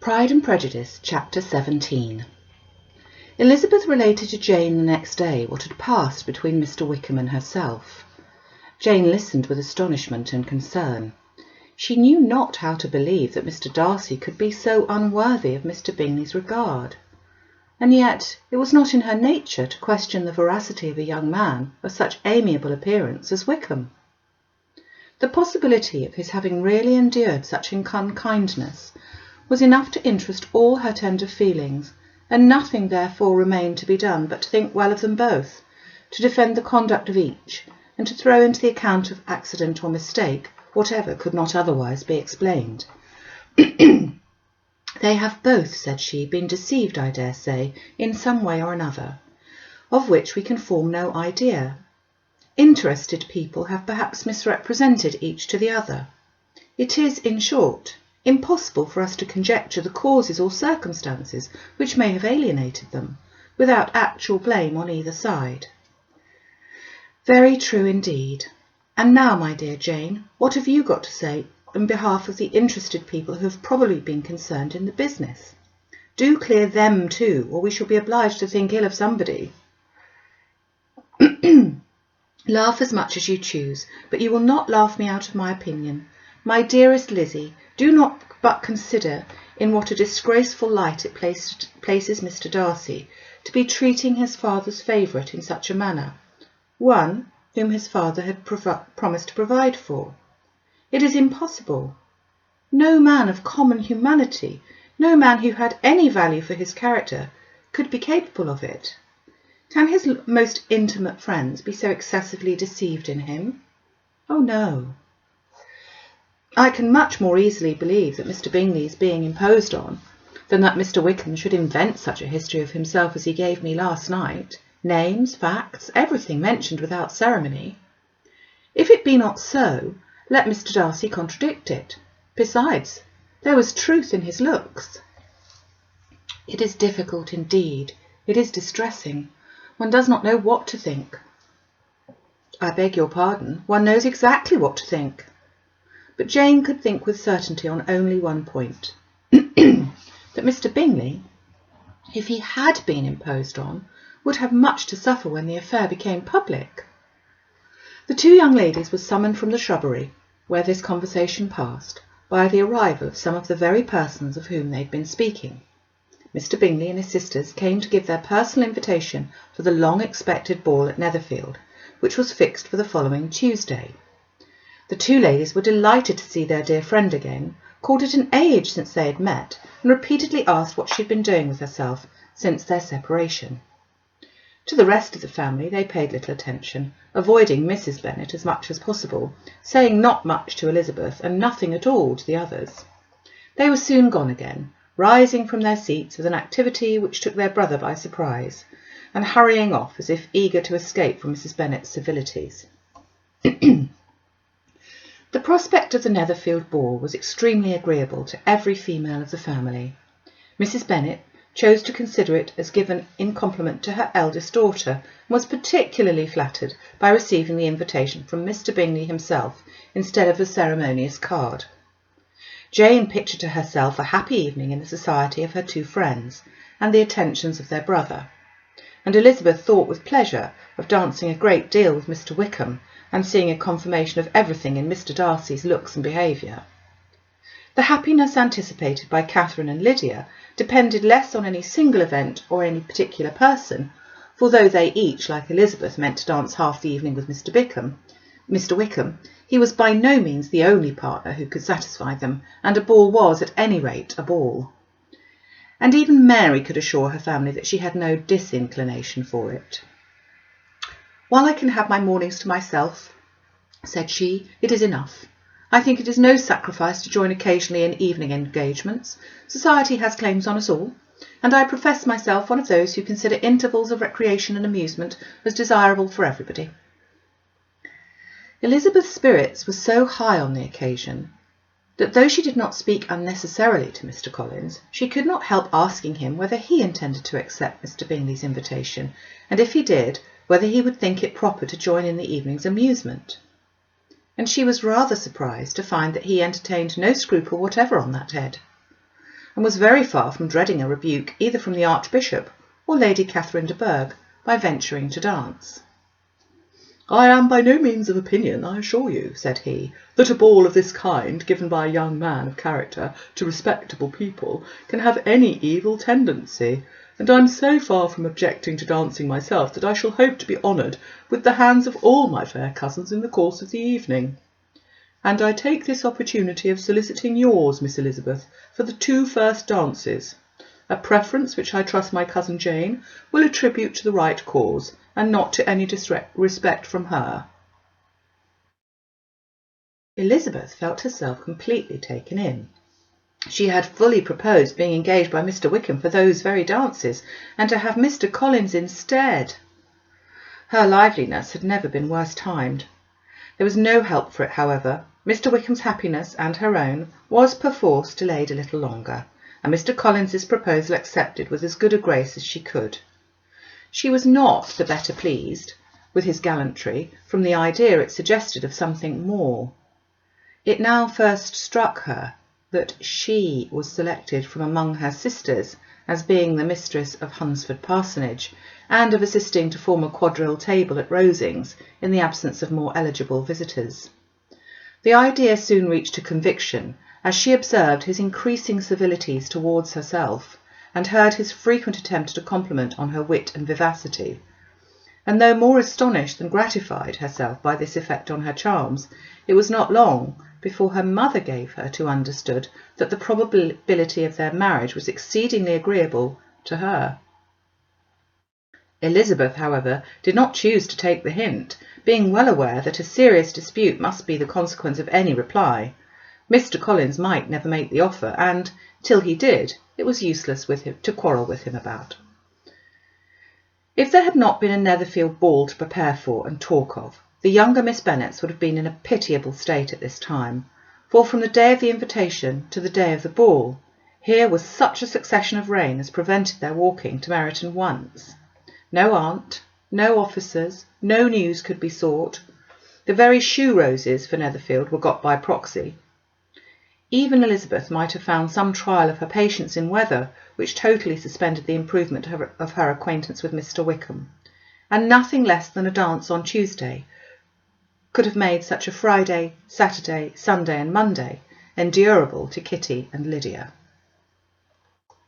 Pride and Prejudice, Chapter 17. Elizabeth related to Jane the next day what had passed between Mr. Wickham and herself. Jane listened with astonishment and concern. She knew not how to believe that Mr. Darcy could be so unworthy of Mr. Bingley's regard, and yet it was not in her nature to question the veracity of a young man of such amiable appearance as Wickham. The possibility of his having really endured such unkindness was enough to interest all her tender feelings, and nothing therefore remained to be done but to think well of them both, to defend the conduct of each, and to throw into the account of accident or mistake whatever could not otherwise be explained. They have both, said she, been deceived, I dare say, in some way or another, of which we can form no idea. Interested people have perhaps misrepresented each to the other. It is, in short, impossible for us to conjecture the causes or circumstances which may have alienated them, without actual blame on either side. Very true indeed. And now, my dear Jane, what have you got to say on behalf of the interested people who have probably been concerned in the business? Do clear them too, or we shall be obliged to think ill of somebody. Laugh as much as you choose, but you will not laugh me out of my opinion. My dearest Lizzie, do not but consider in what a disgraceful light it places Mr. Darcy, to be treating his father's favourite in such a manner, one whom his father had promised to provide for. It is impossible. No man of common humanity, no man who had any value for his character, could be capable of it. Can his most intimate friends be so excessively deceived in him? Oh, no. I can much more easily believe that Mr. Bingley is being imposed on than that Mr. Wickham should invent such a history of himself as he gave me last night, names, facts, everything mentioned without ceremony. If it be not so, let Mr. Darcy contradict it. Besides, there was truth in his looks. It is difficult indeed. It is distressing. One does not know what to think. I beg your pardon, one knows exactly what to think. But Jane could think with certainty on only one point, that Mr. Bingley, if he had been imposed on, would have much to suffer when the affair became public. The two young ladies were summoned from the shrubbery, where this conversation passed, by the arrival of some of the very persons of whom they had been speaking. Mr. Bingley and his sisters came to give their personal invitation for the long-expected ball at Netherfield, which was fixed for the following Tuesday. The two ladies were delighted to see their dear friend again, called it an age since they had met, and repeatedly asked what she had been doing with herself since their separation. To the rest of the family they paid little attention, avoiding Mrs. Bennet as much as possible, saying not much to Elizabeth and nothing at all to the others. They were soon gone again, rising from their seats with an activity which took their brother by surprise, and hurrying off as if eager to escape from Mrs. Bennet's civilities. The prospect of the Netherfield ball was extremely agreeable to every female of the family. Mrs. Bennet chose to consider it as given in compliment to her eldest daughter, and was particularly flattered by receiving the invitation from Mr. Bingley himself instead of a ceremonious card. Jane pictured to herself a happy evening in the society of her two friends, and the attentions of their brother, and Elizabeth thought with pleasure of dancing a great deal with Mr. Wickham, and seeing a confirmation of everything in Mr. Darcy's looks and behaviour. The happiness anticipated by Catherine and Lydia depended less on any single event or any particular person, for though they each, like Elizabeth, meant to dance half the evening with Mr. Wickham, he was by no means the only partner who could satisfy them, and a ball was, at any rate, a ball. And even Mary could assure her family that she had no disinclination for it. "While I can have my mornings to myself," said she, "it is enough. I think it is no sacrifice to join occasionally in evening engagements. Society has claims on us all, and I profess myself one of those who consider intervals of recreation and amusement as desirable for everybody." Elizabeth's spirits were so high on the occasion that though she did not speak unnecessarily to Mr. Collins, she could not help asking him whether he intended to accept Mr. Bingley's invitation, and if he did, whether he would think it proper to join in the evening's amusement. And she was rather surprised to find that he entertained no scruple whatever on that head. and was very far from dreading a rebuke either from the Archbishop or Lady Catherine de Bourgh by venturing to dance. "I am by no means of opinion, I assure you," said he, "that a ball of this kind, given by a young man of character to respectable people, can have any evil tendency, and I am so far from objecting to dancing myself that I shall hope to be honoured with the hands of all my fair cousins in the course of the evening. And I take this opportunity of soliciting yours, Miss Elizabeth, for the 2 first dances, a preference which I trust my cousin Jane will attribute to the right cause, and not to any disrespect from her." Elizabeth felt herself completely taken in. She had fully proposed being engaged by Mr. Wickham for those very dances, and to have Mr. Collins instead. Her liveliness had never been worse timed. There was no help for it, however. Mr. Wickham's happiness and her own was perforce delayed a little longer, and Mr. Collins's proposal accepted with as good a grace as she could. She was not the better pleased with his gallantry from the idea it suggested of something more. It now first struck her that she was selected from among her sisters as being the mistress of Hunsford Parsonage, and of assisting to form a quadrille table at Rosings in the absence of more eligible visitors. The idea soon reached a conviction, as she observed his increasing civilities towards herself, and heard his frequent attempt at a compliment on her wit and vivacity. And though more astonished than gratified herself by this effect on her charms, it was not long before her mother gave her to understood that the probability of their marriage was exceedingly agreeable to her. Elizabeth, however, did not choose to take the hint, being well aware that a serious dispute must be the consequence of any reply. Mr. Collins might never make the offer, and, till he did, it was useless with him to quarrel with him about. If there had not been a Netherfield ball to prepare for and talk of, the younger Miss Bennets would have been in a pitiable state at this time, for from the day of the invitation to the day of the ball, here was such a succession of rain as prevented their walking to Meryton once. No aunt, no officers, no news could be sought. The very shoe roses for Netherfield were got by proxy. Even Elizabeth might have found some trial of her patience in weather which totally suspended the improvement of her acquaintance with Mr. Wickham, and nothing less than a dance on Tuesday could have made such a Friday, Saturday, Sunday and Monday endurable to Kitty and Lydia.